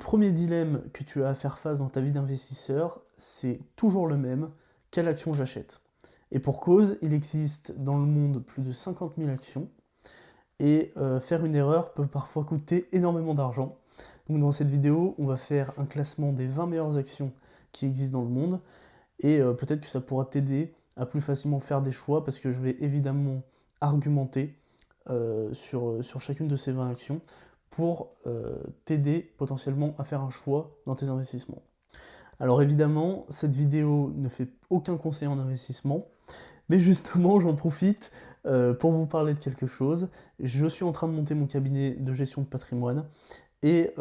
premier dilemme que tu as à faire face dans ta vie d'investisseur, c'est toujours le même, quelle action j'achète? Et pour cause, il existe dans le monde plus de 50 000 actions, et faire une erreur peut parfois coûter énormément d'argent. Donc dans cette vidéo, on va faire un classement des 20 meilleures actions qui existent dans le monde, et peut-être que ça pourra t'aider à plus facilement faire des choix, parce que je vais évidemment argumenter sur chacune de ces 20 actions pour t'aider potentiellement à faire un choix dans tes investissements. Alors évidemment, cette vidéo ne fait aucun conseil en investissement, mais justement j'en profite pour vous parler de quelque chose. Je suis en train de monter mon cabinet de gestion de patrimoine, et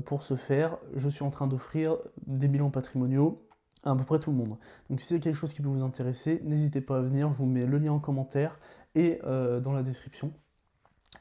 pour ce faire, je suis en train d'offrir des bilans patrimoniaux à peu près tout le monde. Donc si c'est quelque chose qui peut vous intéresser, n'hésitez pas à venir, je vous mets le lien en commentaire et dans la description.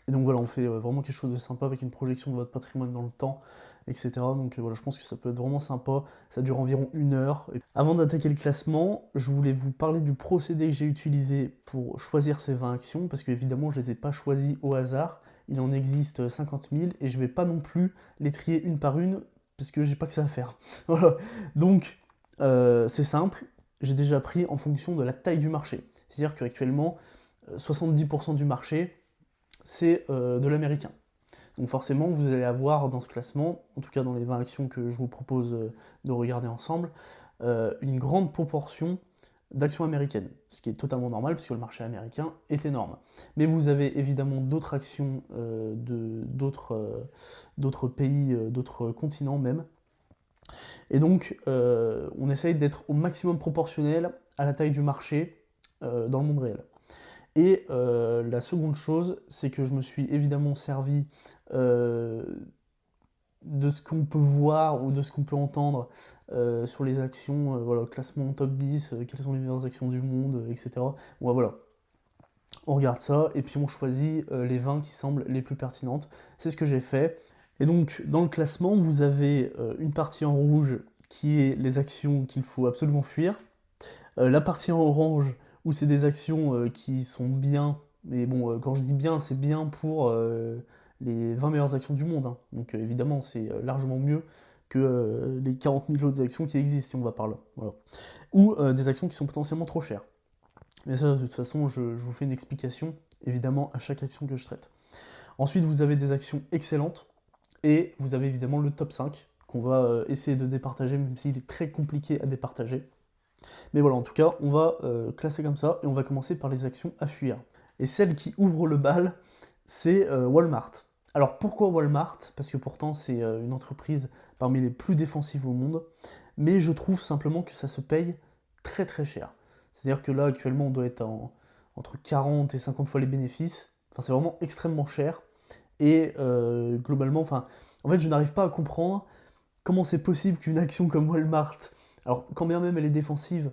Et donc voilà, on fait vraiment quelque chose de sympa avec une projection de votre patrimoine dans le temps, etc. Donc voilà, je pense que ça peut être vraiment sympa, ça dure environ 1 heure. Et avant d'attaquer le classement, je voulais vous parler du procédé que j'ai utilisé pour choisir ces 20 actions, parce que évidemment je ne les ai pas choisies au hasard, il en existe 50 000, et je ne vais pas non plus les trier une par une, parce que j'ai pas que ça à faire. Voilà, donc c'est simple, j'ai déjà pris en fonction de la taille du marché. C'est-à-dire qu'actuellement, 70% du marché, c'est de l'américain. Donc forcément, vous allez avoir dans ce classement, en tout cas dans les 20 actions que je vous propose de regarder ensemble, une grande proportion d'actions américaines, ce qui est totalement normal puisque le marché américain est énorme. Mais vous avez évidemment d'autres actions d'autres pays, d'autres continents même. Et donc, on essaye d'être au maximum proportionnel à la taille du marché dans le monde réel. Et la seconde chose, c'est que je me suis évidemment servi de ce qu'on peut voir ou de ce qu'on peut entendre sur les actions, voilà, classement top 10, quelles sont les meilleures actions du monde, etc. Bon, voilà, on regarde ça et puis on choisit les 20 qui semblent les plus pertinentes. C'est ce que j'ai fait. Et donc, dans le classement, vous avez une partie en rouge qui est les actions qu'il faut absolument fuir. La partie en orange, où c'est des actions qui sont bien, mais bon, quand je dis bien, c'est bien pour les 20 meilleures actions du monde, hein. Donc évidemment, c'est largement mieux que les 40 000 autres actions qui existent, si on va par là. Voilà. Ou des actions qui sont potentiellement trop chères. Mais ça, de toute façon, je vous fais une explication, évidemment, à chaque action que je traite. Ensuite, vous avez des actions excellentes, et vous avez évidemment le top 5, qu'on va essayer de départager, même s'il est très compliqué à départager. Mais voilà, en tout cas, on va classer comme ça, et on va commencer par les actions à fuir. Et celle qui ouvre le bal, c'est Walmart. Alors pourquoi Walmart? Parce que pourtant c'est une entreprise parmi les plus défensives au monde, mais je trouve simplement que ça se paye très très cher. C'est-à-dire que là actuellement on doit être entre 40 et 50 fois les bénéfices, enfin c'est vraiment extrêmement cher, et globalement, enfin, en fait je n'arrive pas à comprendre comment c'est possible qu'une action comme Walmart, alors quand bien même elle est défensive,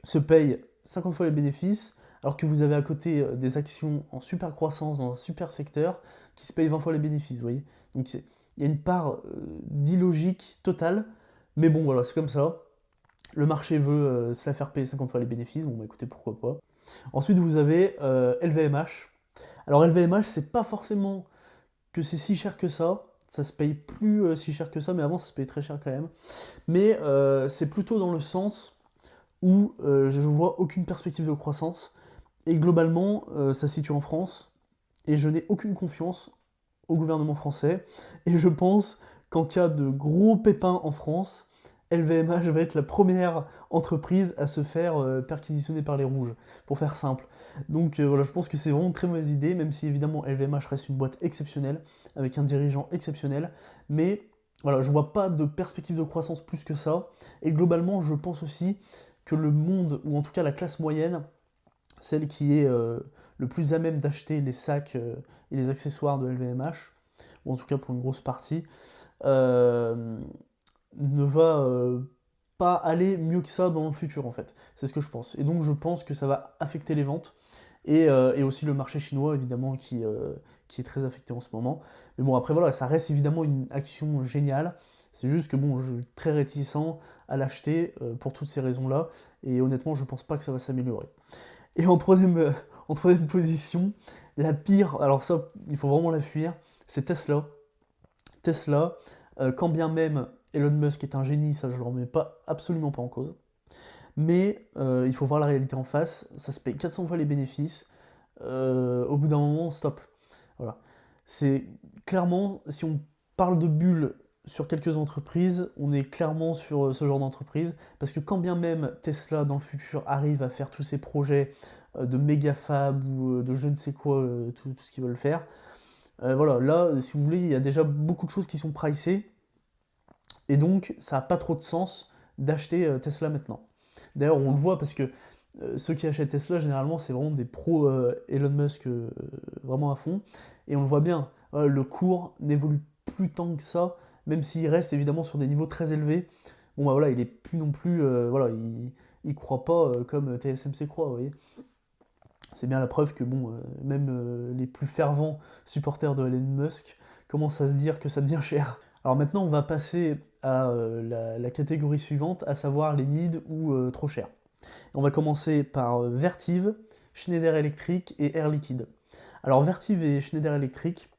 se paye 50 fois les bénéfices, alors que vous avez à côté des actions en super croissance dans un super secteur qui se payent 20 fois les bénéfices, vous voyez. Donc il y a une part d'illogique totale, mais bon voilà, c'est comme ça. Le marché veut se la faire payer 50 fois les bénéfices, bon bah écoutez, pourquoi pas. Ensuite vous avez LVMH. Alors LVMH, c'est pas forcément que c'est si cher que ça se paye plus si cher que ça, mais avant ça se payait très cher quand même. Mais c'est plutôt dans le sens où je ne vois aucune perspective de croissance, et globalement, ça se situe en France, et je n'ai aucune confiance au gouvernement français, et je pense qu'en cas de gros pépins en France, LVMH va être la première entreprise à se faire perquisitionner par les rouges, pour faire simple. Donc voilà, je pense que c'est vraiment une très mauvaise idée, même si évidemment LVMH reste une boîte exceptionnelle, avec un dirigeant exceptionnel, mais voilà, je vois pas de perspective de croissance plus que ça, et globalement, je pense aussi que le monde, ou en tout cas la classe moyenne, celle qui est le plus à même d'acheter les sacs et les accessoires de LVMH, ou en tout cas pour une grosse partie, euh, ne va pas aller mieux que ça dans le futur en fait. C'est ce que je pense. Et donc je pense que ça va affecter les ventes, et aussi le marché chinois évidemment qui est très affecté en ce moment. Mais bon après voilà, ça reste évidemment une action géniale. C'est juste que bon, je suis très réticent à l'acheter pour toutes ces raisons-là, et honnêtement je pense pas que ça va s'améliorer. Et en troisième position, la pire, alors ça il faut vraiment la fuir, c'est Tesla. Tesla, Quand bien même Elon Musk est un génie, ça je ne le remets pas, absolument pas en cause. Mais il faut voir la réalité en face, ça se paye 400 fois les bénéfices, au bout d'un moment, stop. Voilà. C'est clairement, si on parle de bulles sur quelques entreprises, on est clairement sur ce genre d'entreprise, parce que quand bien même Tesla dans le futur arrive à faire tous ces projets de méga fab ou de je ne sais quoi, tout ce qu'ils veulent faire, voilà, là, si vous voulez, il y a déjà beaucoup de choses qui sont pricées, et donc ça n'a pas trop de sens d'acheter Tesla maintenant. D'ailleurs, on le voit parce que ceux qui achètent Tesla, généralement, c'est vraiment des pros Elon Musk vraiment à fond. Et on le voit bien, le cours n'évolue plus tant que ça, même s'il reste évidemment sur des niveaux très élevés. Bon, bah voilà, il est plus non plus. Voilà, il croit pas comme TSMC croit, vous voyez. C'est bien la preuve que, bon, même les plus fervents supporters de Elon Musk commencent à se dire que ça devient cher. Alors maintenant, on va passer à la catégorie suivante, à savoir les mid ou trop chers. On va commencer par Vertiv, Schneider Electric et Air Liquide. Alors Vertiv et Schneider Electric,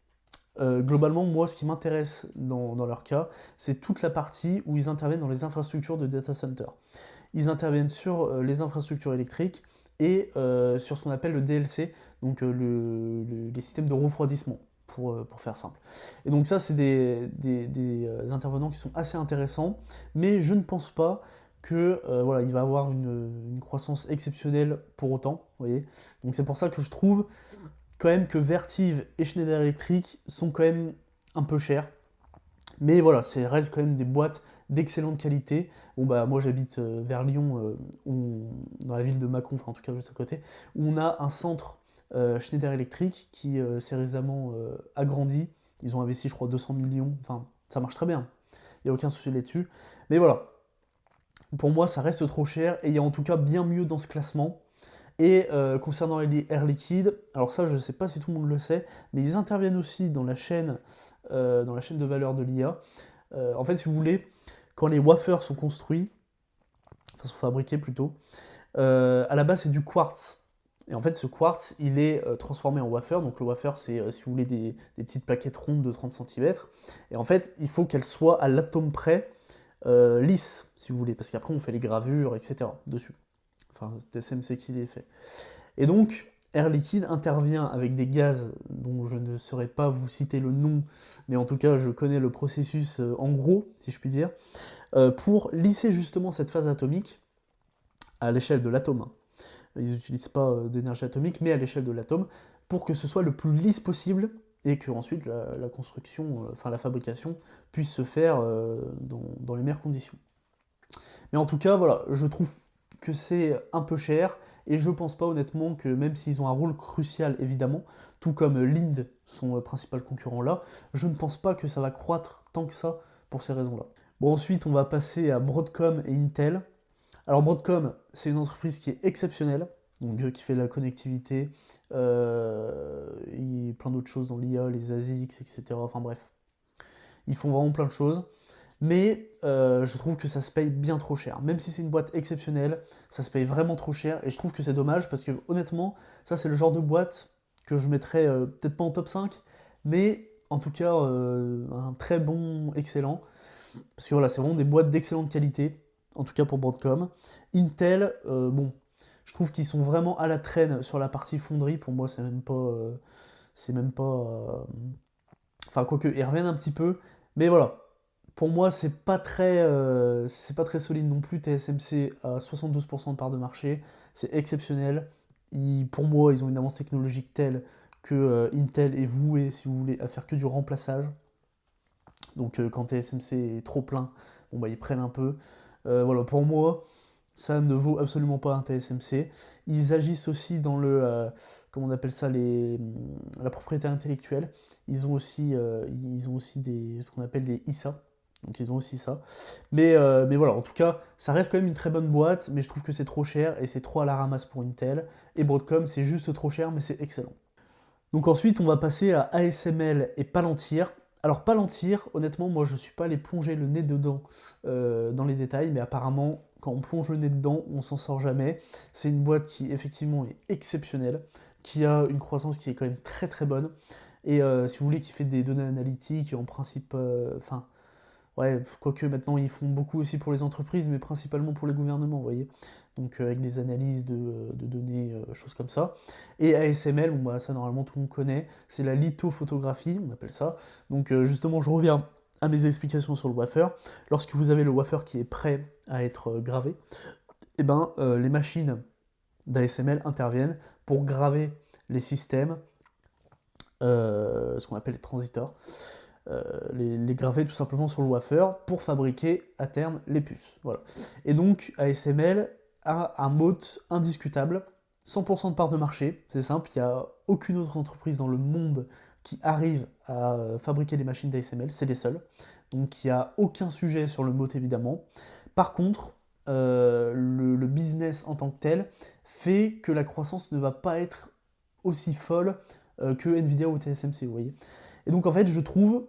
globalement, moi, ce qui m'intéresse dans leur cas, c'est toute la partie où ils interviennent dans les infrastructures de data center. Ils interviennent sur les infrastructures électriques et sur ce qu'on appelle le DLC, donc les systèmes de refroidissement, pour faire simple. Et donc ça, c'est des intervenants qui sont assez intéressants, mais je ne pense pas que voilà, il va avoir une croissance exceptionnelle pour autant, vous voyez. Donc c'est pour ça que je trouve quand même que Vertiv et Schneider Electric sont quand même un peu chers. Mais voilà, ça reste quand même des boîtes d'excellente qualité. Bon bah moi j'habite vers Lyon, dans la ville de Mâcon, enfin en tout cas juste à côté, où on a un centre Schneider Electric qui s'est récemment agrandi. Ils ont investi je crois 200 millions, enfin ça marche très bien, il n'y a aucun souci là-dessus. Mais voilà, pour moi ça reste trop cher et il y a en tout cas bien mieux dans ce classement. Et concernant Air Liquide, alors ça je ne sais pas si tout le monde le sait, mais ils interviennent aussi dans la chaîne de valeur de l'IA. En fait, si vous voulez, quand les wafers sont construits, enfin sont fabriqués plutôt, à la base c'est du quartz. Et en fait, ce quartz, il est transformé en wafer. Donc le wafer, c'est, si vous voulez, des petites plaquettes rondes de 30 cm. Et en fait, il faut qu'elles soient à l'atome près lisses, si vous voulez. Parce qu'après, on fait les gravures, etc. dessus. Enfin, c'est TSMC qui les fait. Et donc, Air Liquide intervient avec des gaz dont je ne saurais pas vous citer le nom, mais en tout cas, je connais le processus en gros, si je puis dire, pour lisser justement cette phase atomique à l'échelle de l'atome. Ils n'utilisent pas d'énergie atomique, mais à l'échelle de l'atome, pour que ce soit le plus lisse possible et que ensuite la construction, enfin la fabrication, puisse se faire dans les meilleures conditions. Mais en tout cas, voilà, je trouve que c'est un peu cher, et je pense pas honnêtement que même s'ils ont un rôle crucial évidemment, tout comme Linde, son principal concurrent là, je ne pense pas que ça va croître tant que ça pour ces raisons-là. Bon, ensuite on va passer à Broadcom et Intel. Alors Broadcom, c'est une entreprise qui est exceptionnelle, donc qui fait de la connectivité, et plein d'autres choses dans l'IA, les ASICs, etc. Enfin bref, ils font vraiment plein de choses. Mais je trouve que ça se paye bien trop cher. Même si c'est une boîte exceptionnelle, ça se paye vraiment trop cher. Et je trouve que c'est dommage parce que honnêtement, ça c'est le genre de boîte que je mettrais peut-être pas en top 5, mais en tout cas un très bon, excellent. Parce que voilà, c'est vraiment des boîtes d'excellente qualité, en tout cas pour Broadcom. Intel, bon, je trouve qu'ils sont vraiment à la traîne sur la partie fonderie. Pour moi, c'est même pas. Enfin, quoique, ils reviennent un petit peu. Mais voilà, pour moi, c'est pas très solide non plus. TSMC à 72% de part de marché, c'est exceptionnel. Pour moi, ils ont une avance technologique telle que Intel est voué, si vous voulez, à faire que du remplaçage. Donc quand TSMC est trop plein, bon bah ils prennent un peu. Voilà, pour moi, ça ne vaut absolument pas un TSMC. Ils agissent aussi dans comment on appelle ça, la propriété intellectuelle. Ils ont aussi ce qu'on appelle des ISA. Donc ils ont aussi ça. Mais voilà, en tout cas, ça reste quand même une très bonne boîte, mais je trouve que c'est trop cher et c'est trop à la ramasse pour Intel. Et Broadcom, c'est juste trop cher, mais c'est excellent. Donc ensuite, on va passer à ASML et Palantir. Alors Palantir, honnêtement, moi je ne suis pas allé plonger le nez dedans dans les détails, mais apparemment, quand on plonge le nez dedans, on s'en sort jamais. C'est une boîte qui effectivement est exceptionnelle, qui a une croissance qui est quand même très très bonne, et si vous voulez, qui fait des données analytiques, en principe, enfin, Ouais, quoique maintenant ils font beaucoup aussi pour les entreprises, mais principalement pour les gouvernements, vous voyez. Donc avec des analyses de données, choses comme ça. Et ASML, bon bah ça normalement tout le monde connaît, c'est la lithophotographie, on appelle ça. Donc justement je reviens à mes explications sur le wafer. Lorsque vous avez le wafer qui est prêt à être gravé, et ben les machines d'ASML interviennent pour graver les systèmes, ce qu'on appelle les transistors, les graver tout simplement sur le wafer pour fabriquer à terme les puces. Voilà. Et donc ASML a un moat indiscutable, 100% de part de marché, c'est simple, il n'y a aucune autre entreprise dans le monde qui arrive à fabriquer les machines d'ASML, c'est les seuls. Donc il n'y a aucun sujet sur le moat évidemment. Par contre, le business en tant que tel fait que la croissance ne va pas être aussi folle que Nvidia ou TSMC, vous voyez. Et donc en fait, je trouve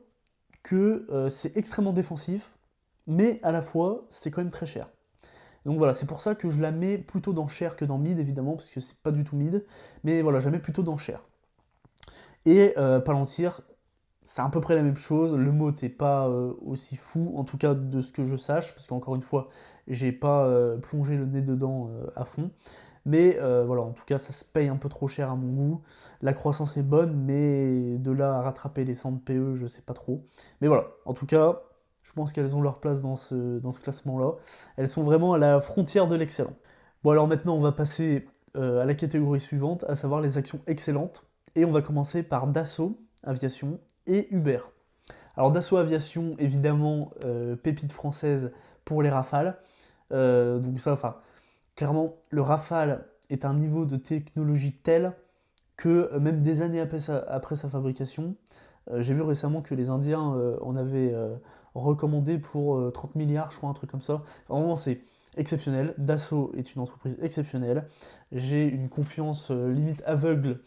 que c'est extrêmement défensif, mais à la fois, c'est quand même très cher. Donc voilà, c'est pour ça que je la mets plutôt dans cher que dans mid, évidemment, parce que c'est pas du tout mid, mais voilà, je la mets plutôt dans cher. Et Palantir, c'est à peu près la même chose, le mot n'est pas aussi fou, en tout cas de ce que je sache, parce qu'encore une fois, j'ai pas plongé le nez dedans à fond. Mais voilà, en tout cas, ça se paye un peu trop cher à mon goût. La croissance est bonne, mais de là à rattraper les 100 de PE, je sais pas trop. Mais voilà, en tout cas, je pense qu'elles ont leur place dans ce classement-là. Elles sont vraiment à la frontière de l'excellent. Bon, alors maintenant, on va passer à la catégorie suivante, à savoir les actions excellentes. Et on va commencer par Dassault Aviation et Uber. Alors Dassault Aviation, évidemment, pépite française pour les Rafales. Donc ça, enfin, clairement, le Rafale est un niveau de technologie tel que même des années après sa fabrication, j'ai vu récemment que les Indiens en avaient recommandé pour 30 milliards, je crois, un truc comme ça. Vraiment, c'est exceptionnel. Dassault est une entreprise exceptionnelle. J'ai une confiance limite aveugle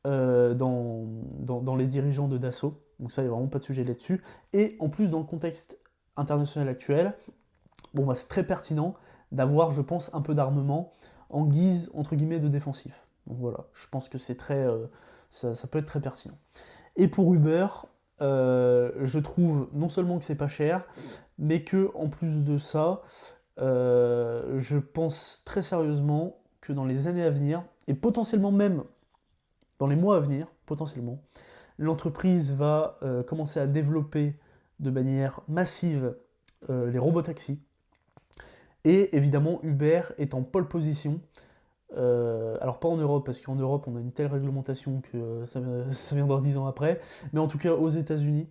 dans les dirigeants de Dassault. Donc ça, il n'y a vraiment pas de sujet là-dessus. Et en plus, dans le contexte international actuel, bon, bah, c'est très pertinent d'avoir, je pense, un peu d'armement en guise, entre guillemets, de défensif. Donc voilà, je pense que c'est très, ça peut être très pertinent. Et pour Uber, je trouve non seulement que c'est pas cher, mais que en plus de ça, je pense très sérieusement que dans les années à venir, et potentiellement même dans les mois à venir, potentiellement, l'entreprise va commencer à développer de manière massive les robotaxis. Et évidemment, Uber est en pole position. Alors pas en Europe, parce qu'en Europe, on a une telle réglementation que ça viendra 10 ans après. Mais en tout cas, aux États-Unis,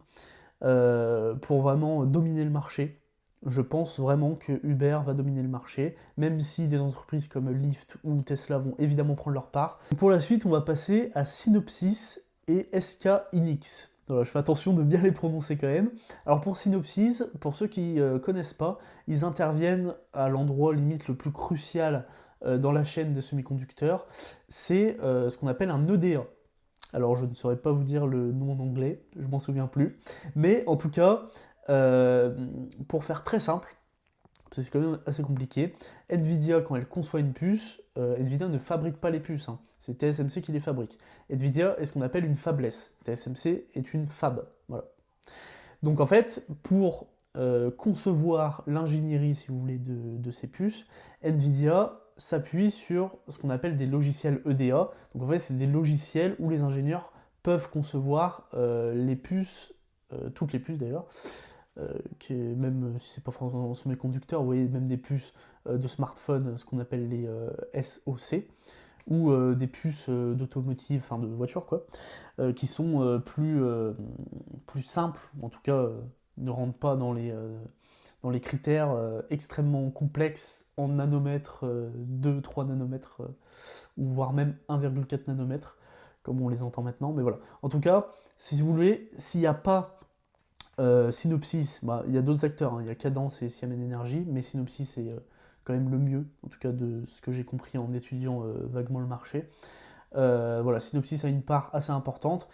pour vraiment dominer le marché, je pense vraiment que Uber va dominer le marché, même si des entreprises comme Lyft ou Tesla vont évidemment prendre leur part. Pour la suite, on va passer à Synopsys et SK Hynix. Voilà, je fais attention de bien les prononcer quand même. Alors pour Synopsys, pour ceux qui ne connaissent pas, ils interviennent à l'endroit limite le plus crucial dans la chaîne des semi-conducteurs, c'est ce qu'on appelle un EDA. Alors je ne saurais pas vous dire le nom en anglais, je m'en souviens plus. Mais en tout cas, pour faire très simple, parce que c'est quand même assez compliqué, Nvidia, quand elle conçoit une puce, Nvidia ne fabrique pas les puces, hein. C'est TSMC qui les fabrique. Nvidia est ce qu'on appelle une fabless. TSMC est une fab. Voilà. Donc en fait, pour concevoir l'ingénierie, si vous voulez, de ces puces, Nvidia s'appuie sur ce qu'on appelle des logiciels EDA. Donc en fait, c'est des logiciels où les ingénieurs peuvent concevoir les puces, toutes les puces d'ailleurs, même si c'est pas forcément semi-conducteur, vous voyez même des puces de smartphone, ce qu'on appelle les SoC, ou des puces d'automotive, enfin de voiture quoi, qui sont plus simples, en tout cas ne rentrent pas dans les critères extrêmement complexes en nanomètres, 2-3 nanomètres, ou voire même 1,4 nanomètres, comme on les entend maintenant, mais voilà. En tout cas, si vous voulez, s'il n'y a pas Synopsys, bah, il y a d'autres acteurs, hein, il y a Cadence et Siemens Energy, mais Synopsys est quand même le mieux, en tout cas de ce que j'ai compris en étudiant vaguement le marché. Voilà, Synopsys a une part assez importante.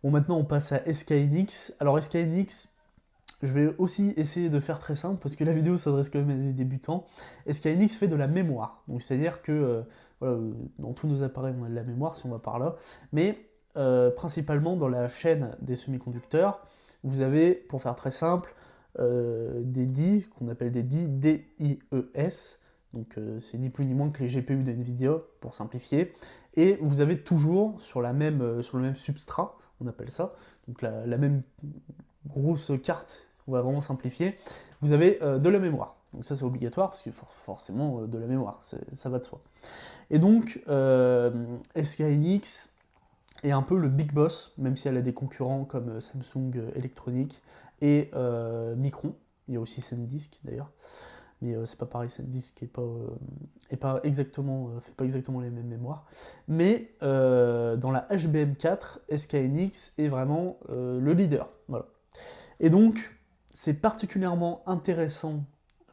Bon, maintenant on passe à SK Hynix. Alors SK Hynix, je vais aussi essayer de faire très simple parce que la vidéo s'adresse quand même à des débutants. SK Hynix fait de la mémoire, donc c'est-à-dire que voilà, dans tous nos appareils on a de la mémoire si on va par là, mais principalement dans la chaîne des semi-conducteurs, vous avez, pour faire très simple, des DIE, qu'on appelle des DIE, D-I-E-S, donc c'est ni plus ni moins que les GPU de Nvidia, pour simplifier, et vous avez toujours sur le même substrat, on appelle ça, donc la même grosse carte, on va vraiment simplifier, vous avez de la mémoire. Donc ça c'est obligatoire, parce que forcément de la mémoire, ça va de soi. Et donc SK Hynix est un peu le big boss, même si elle a des concurrents comme Samsung Electronics et Micron. Il y a aussi SanDisk d'ailleurs, mais c'est pas pareil, SanDisk fait pas exactement les mêmes mémoires. Mais dans la HBM4, SK Hynix est vraiment le leader. Voilà. Et donc, c'est particulièrement intéressant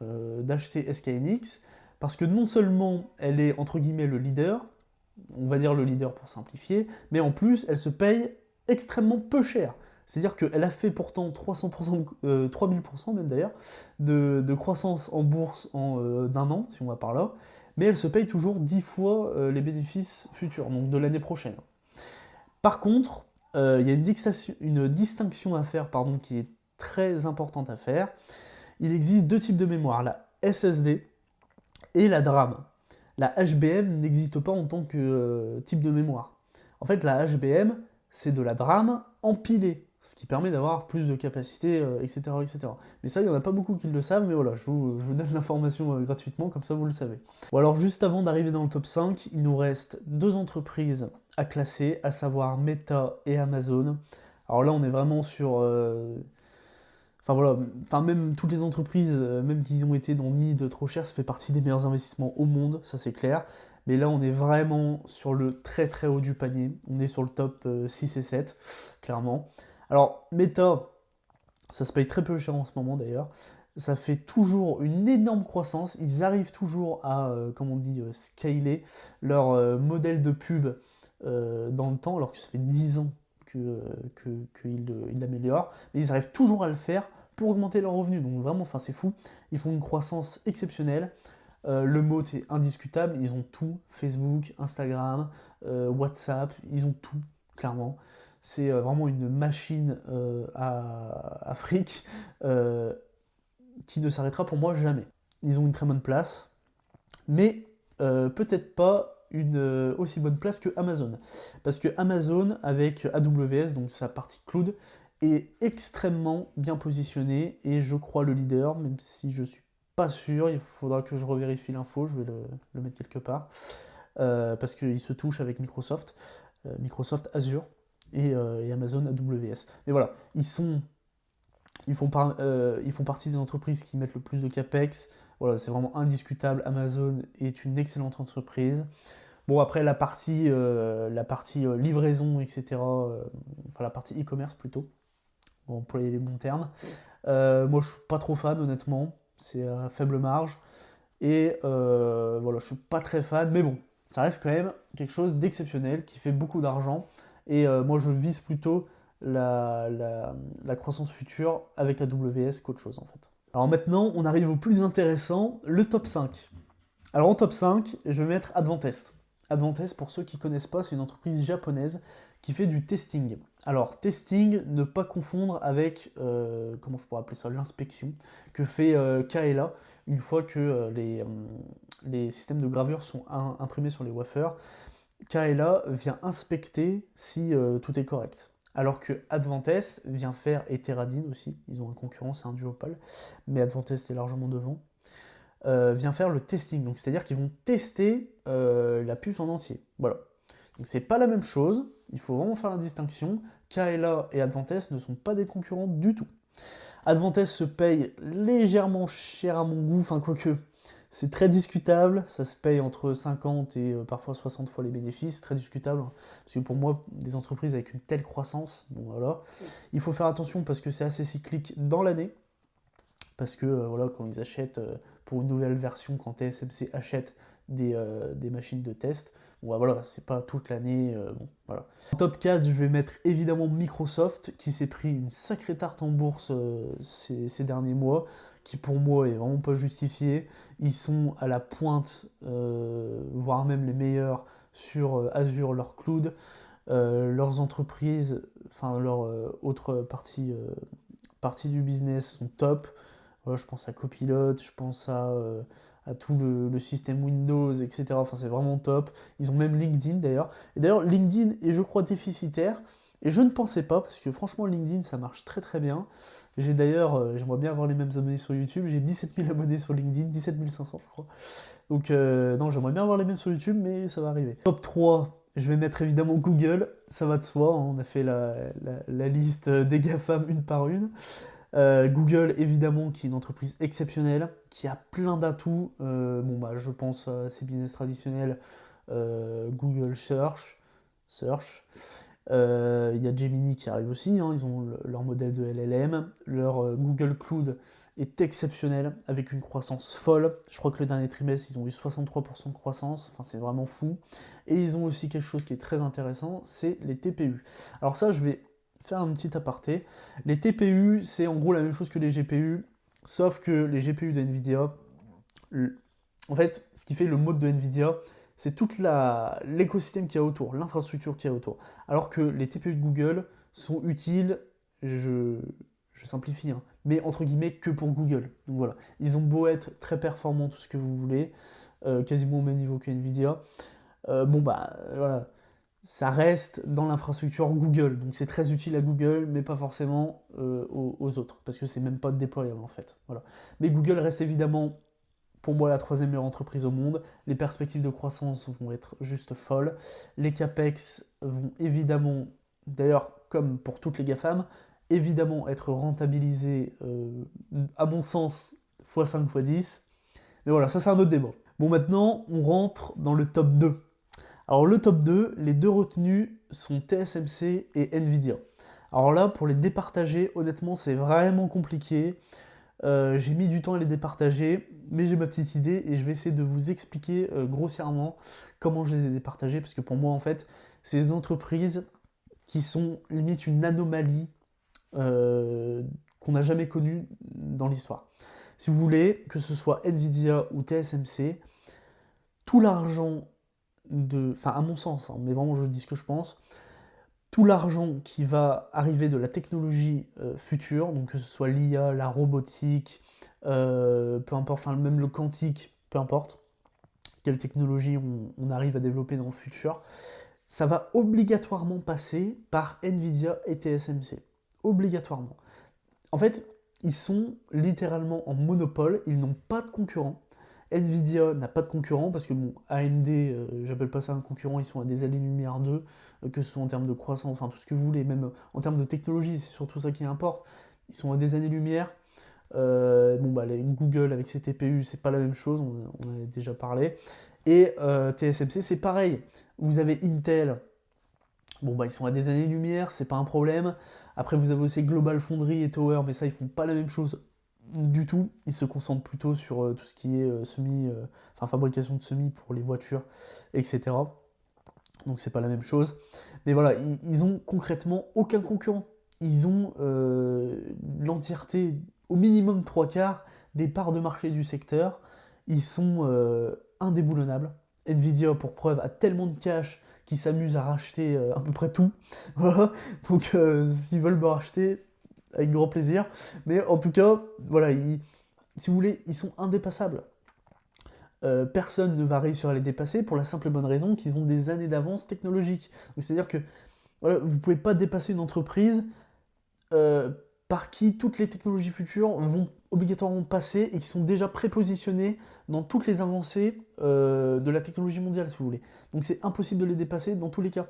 d'acheter SK Hynix, parce que non seulement elle est entre guillemets le leader, on va dire le leader pour simplifier, mais en plus elle se paye extrêmement peu cher. C'est-à-dire qu'elle a fait pourtant 300%, 3000% même d'ailleurs, de croissance en bourse d'un an, si on va par là, mais elle se paye toujours 10 fois les bénéfices futurs, donc de l'année prochaine. Par contre, il y a une distinction à faire, pardon, qui est très importante à faire. Il existe deux types de mémoire, la SSD et la DRAM. La HBM n'existe pas en tant que type de mémoire. En fait, la HBM, c'est de la DRAM empilée, ce qui permet d'avoir plus de capacité, etc., etc. Mais ça, il n'y en a pas beaucoup qui le savent, mais voilà, je vous donne l'information gratuitement, comme ça vous le savez. Bon, alors juste avant d'arriver dans le top 5, il nous reste deux entreprises à classer, à savoir Meta et Amazon. Alors là, on est vraiment sur... Enfin voilà, enfin même toutes les entreprises, même qu'ils ont été dans le mid trop cher, ça fait partie des meilleurs investissements au monde, ça c'est clair. Mais là on est vraiment sur le très très haut du panier. On est sur le top 6 et 7, clairement. Alors Meta, ça se paye très peu cher en ce moment d'ailleurs. Ça fait toujours une énorme croissance. Ils arrivent toujours à, comme on dit, scaler leur modèle de pub dans le temps, alors que ça fait 10 ans qu'ils l'améliorent. Mais ils arrivent toujours à le faire pour augmenter leurs revenus. Donc vraiment, enfin c'est fou. Ils font une croissance exceptionnelle. Le mot est indiscutable. Ils ont tout. Facebook, Instagram, WhatsApp. Ils ont tout, clairement. C'est vraiment une machine à fric qui ne s'arrêtera pour moi jamais. Ils ont une très bonne place, mais peut-être pas une aussi bonne place que Amazon. Parce que Amazon, avec AWS, donc sa partie cloud, est extrêmement bien positionné et je crois le leader, même si je suis pas sûr, il faudra que je revérifie l'info, je vais le mettre quelque part, parce qu'il se touche avec Microsoft, Microsoft Azure et Amazon AWS. Mais voilà, ils font partie des entreprises qui mettent le plus de capex. Voilà, c'est vraiment indiscutable. Amazon est une excellente entreprise. Bon, après, la partie livraison, etc., enfin la partie e-commerce plutôt, pour employer les bons termes, moi je suis pas trop fan, honnêtement. C'est à faible marge. Et voilà, je suis pas très fan, mais bon, ça reste quand même quelque chose d'exceptionnel qui fait beaucoup d'argent. Et moi je vise plutôt la croissance future avec AWS qu'autre chose en fait. Alors maintenant, on arrive au plus intéressant, le top 5. Alors en top 5, je vais mettre Advantest. Advantest, pour ceux qui ne connaissent pas, c'est une entreprise japonaise qui fait du testing. Alors testing, ne pas confondre avec, comment je pourrais appeler ça, l'inspection que fait Kaela une fois que les systèmes de gravure sont imprimés sur les wafers. Kaela vient inspecter si tout est correct. Alors que Advantest vient faire, et Teradin aussi, ils ont un concurrent, c'est un duopole, mais Advantest est largement devant, vient faire le testing. Donc c'est-à-dire qu'ils vont tester la puce en entier. Voilà. Donc c'est pas la même chose, il faut vraiment faire la distinction. Kaela et Advantest ne sont pas des concurrents du tout. Advantest se paye légèrement cher à mon goût, enfin quoique, c'est très discutable, ça se paye entre 50 et parfois 60 fois les bénéfices, très discutable, hein, parce que pour moi, des entreprises avec une telle croissance, bon voilà, il faut faire attention parce que c'est assez cyclique dans l'année, parce que voilà, quand ils achètent pour une nouvelle version, quand TSMC achète des machines de test, bon, bah, voilà, c'est pas toute l'année, bon, voilà. En top 4, je vais mettre évidemment Microsoft, qui s'est pris une sacrée tarte en bourse ces derniers mois, qui pour moi est vraiment pas justifié. Ils sont à la pointe, voire même les meilleurs sur Azure, leur cloud, leurs entreprises, enfin leur autre partie parties du business sont top. Voilà, je pense à Copilot, je pense à tout le système Windows, etc. Enfin, c'est vraiment top. Ils ont même LinkedIn d'ailleurs. Et d'ailleurs, LinkedIn est, je crois, déficitaire. Et je ne pensais pas, parce que franchement, LinkedIn, ça marche très très bien. J'ai d'ailleurs, j'aimerais bien avoir les mêmes abonnés sur YouTube. J'ai 17 000 abonnés sur LinkedIn, 17 500, je crois. Donc, non, j'aimerais bien avoir les mêmes sur YouTube, mais ça va arriver. Top 3, je vais mettre évidemment Google. Ça va de soi, hein, on a fait la liste des GAFAM une par une. Google, évidemment, qui est une entreprise exceptionnelle, qui a plein d'atouts. Bon, bah, je pense à ses business traditionnels, Google Search. Il y a Gemini qui arrive aussi, hein, ils ont leur modèle de LLM. Leur Google Cloud est exceptionnel, avec une croissance folle. Je crois que le dernier trimestre, ils ont eu 63% de croissance, enfin c'est vraiment fou. Et ils ont aussi quelque chose qui est très intéressant, c'est les TPU. Alors ça, je vais faire un petit aparté. Les TPU, c'est en gros la même chose que les GPU, sauf que les GPU de Nvidia, en fait, ce qui fait le mode de Nvidia, c'est tout l'écosystème qu'il y a autour, l'infrastructure qu'il y a autour. Alors que les TPU de Google sont utiles, je, je simplifie, hein, mais entre guillemets que pour Google. Donc voilà, ils ont beau être très performants, tout ce que vous voulez, quasiment au même niveau que Nvidia. Bon bah voilà, ça reste dans l'infrastructure Google, donc c'est très utile à Google, mais pas forcément aux autres, parce que c'est même pas déployable en fait. Voilà. Mais Google reste évidemment pour moi la troisième meilleure entreprise au monde. Les perspectives de croissance vont être juste folles. Les capex vont évidemment, d'ailleurs comme pour toutes les GAFAM, évidemment être rentabilisés, à mon sens, x5, x10. Mais voilà, ça c'est un autre débat. Bon, maintenant on rentre dans le top 2. Alors le top 2, les deux retenus sont TSMC et Nvidia. Alors là, pour les départager, honnêtement, c'est vraiment compliqué. J'ai mis du temps à les départager, mais j'ai ma petite idée et je vais essayer de vous expliquer grossièrement comment je les ai départagés, parce que pour moi, en fait, c'est des entreprises qui sont limite une anomalie qu'on n'a jamais connue dans l'histoire. Si vous voulez, que ce soit Nvidia ou TSMC, tout l'argent enfin à mon sens, hein, mais vraiment je dis ce que je pense, tout l'argent qui va arriver de la technologie future, donc que ce soit l'IA, la robotique, peu importe, enfin même le quantique, peu importe, quelle technologie on arrive à développer dans le futur, ça va obligatoirement passer par Nvidia et TSMC. Obligatoirement. En fait, ils sont littéralement en monopole, ils n'ont pas de concurrents. Nvidia n'a pas de concurrent parce que bon, AMD, j'appelle pas ça un concurrent, ils sont à des années-lumière d'eux, que ce soit en termes de croissance, enfin tout ce que vous voulez, même en termes de technologie, c'est surtout ça qui importe. Ils sont à des années-lumière. Bon, bah, Google avec ses TPU, c'est pas la même chose, on en a déjà parlé. Et TSMC, c'est pareil. Vous avez Intel, bon, bah, ils sont à des années-lumière, c'est pas un problème. Après, vous avez aussi Global Foundry et Tower, mais ça, ils font pas la même chose du tout. Ils se concentrent plutôt sur tout ce qui est enfin fabrication de semis pour les voitures, etc. Donc c'est pas la même chose. Mais voilà, ils ont concrètement aucun concurrent. Ils ont l'entièreté, au minimum 3/4 des parts de marché du secteur. Ils sont indéboulonnables. Nvidia, pour preuve, a tellement de cash qu'ils s'amusent à racheter à peu près tout. Voilà. Donc s'ils veulent me racheter, avec grand plaisir. Mais en tout cas, voilà, si vous voulez, ils sont indépassables. Personne ne va réussir à les dépasser pour la simple et bonne raison qu'ils ont des années d'avance technologique. Donc c'est-à-dire que voilà, vous ne pouvez pas dépasser une entreprise euh, par qui toutes les technologies futures vont obligatoirement passer et qui sont déjà prépositionnées dans toutes les avancées de la technologie mondiale, si vous voulez. Donc c'est impossible de les dépasser dans tous les cas.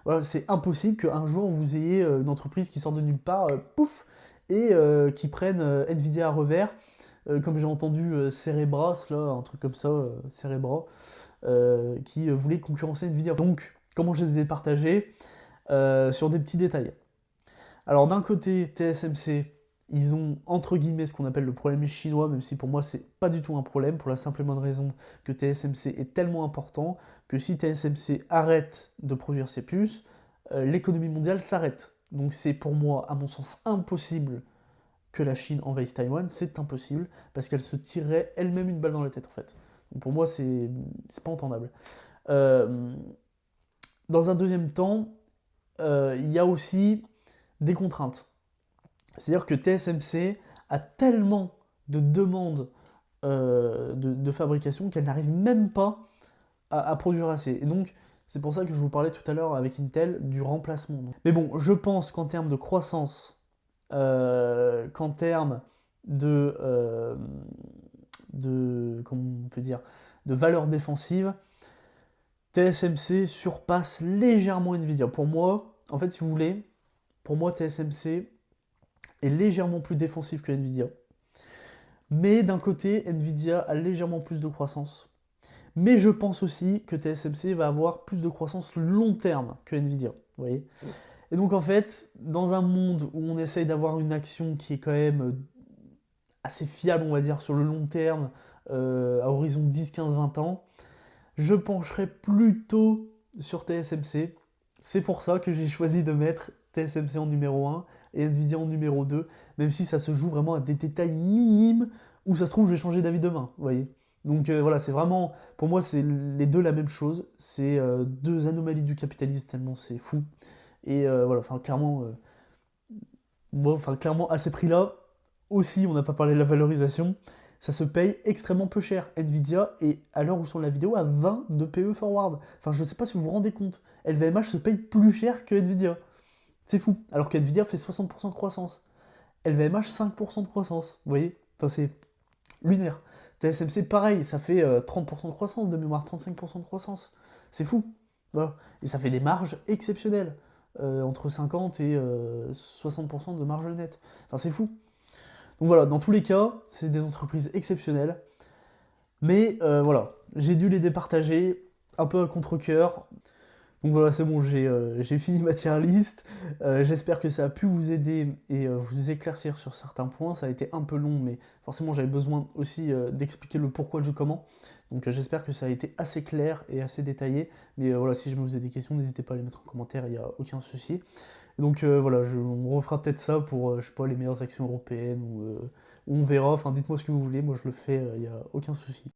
Voilà, c'est impossible qu'un jour vous ayez une entreprise qui sort de nulle part, pouf, et qui prenne Nvidia à revers, comme j'ai entendu Cerebras, là, un truc comme ça, Cerebra, qui voulait concurrencer Nvidia. Donc, comment je les ai départagés sur des petits détails. Alors d'un côté, TSMC, ils ont entre guillemets ce qu'on appelle le problème chinois, même si pour moi c'est pas du tout un problème, pour la simple et bonne raison que TSMC est tellement important que si TSMC arrête de produire ses puces, l'économie mondiale s'arrête. Donc c'est pour moi, à mon sens, impossible que la Chine envahisse Taïwan, c'est impossible, parce qu'elle se tirerait elle-même une balle dans la tête en fait. Donc pour moi c'est pas entendable. Euh, dans un deuxième temps, il y a aussi des contraintes. C'est-à-dire que TSMC a tellement de demandes de fabrication qu'elle n'arrive même pas à produire assez. Et donc, c'est pour ça que je vous parlais tout à l'heure avec Intel du remplacement. Mais bon, je pense qu'en termes de croissance, qu'en termes comment on peut dire, de valeur défensive, TSMC surpasse légèrement Nvidia. Pour moi, en fait, si vous voulez, pour moi, TSMC est légèrement plus défensif que Nvidia. Mais d'un côté, Nvidia a légèrement plus de croissance. Mais je pense aussi que TSMC va avoir plus de croissance long terme que Nvidia. Vous voyez. Et donc en fait, dans un monde où on essaye d'avoir une action qui est quand même assez fiable, on va dire, sur le long terme, à horizon 10, 15, 20 ans, je pencherai plutôt sur TSMC. C'est pour ça que j'ai choisi de mettre TSMC en numéro 1 et Nvidia en numéro 2, même si ça se joue vraiment à des détails minimes, où ça se trouve je vais changer d'avis demain, vous voyez. Donc voilà, c'est vraiment, pour moi c'est les deux la même chose, c'est deux anomalies du capitalisme tellement c'est fou. Et voilà, enfin clairement, bon, enfin, clairement à ces prix-là, aussi on n'a pas parlé de la valorisation, ça se paye extrêmement peu cher. Nvidia est, à l'heure où je tourne la vidéo, à 20 de PE forward. Enfin, je sais pas si vous vous rendez compte. LVMH se paye plus cher que Nvidia. C'est fou. Alors que Nvidia fait 60% de croissance. LVMH, 5% de croissance. Vous voyez. Enfin, c'est lunaire. TSMC, pareil, ça fait 30% de croissance de mémoire, 35% de croissance. C'est fou. Voilà. Et ça fait des marges exceptionnelles. Entre 50 et 60% de marge nette. Enfin, c'est fou. Donc voilà, dans tous les cas, c'est des entreprises exceptionnelles. Mais voilà, j'ai dû les départager un peu à contre-cœur. Donc voilà, c'est bon, j'ai fini ma tier list. J'espère que ça a pu vous aider et vous éclaircir sur certains points. Ça a été un peu long, mais forcément j'avais besoin aussi d'expliquer le pourquoi du comment. Donc j'espère que ça a été assez clair et assez détaillé. Mais voilà, si jamais vous avez des questions, n'hésitez pas à les mettre en commentaire, il n'y a aucun souci. Et donc voilà, on refera peut-être ça pour, je sais pas, les meilleures actions européennes ou on verra. Enfin, dites-moi ce que vous voulez, moi je le fais, il n'y a aucun souci.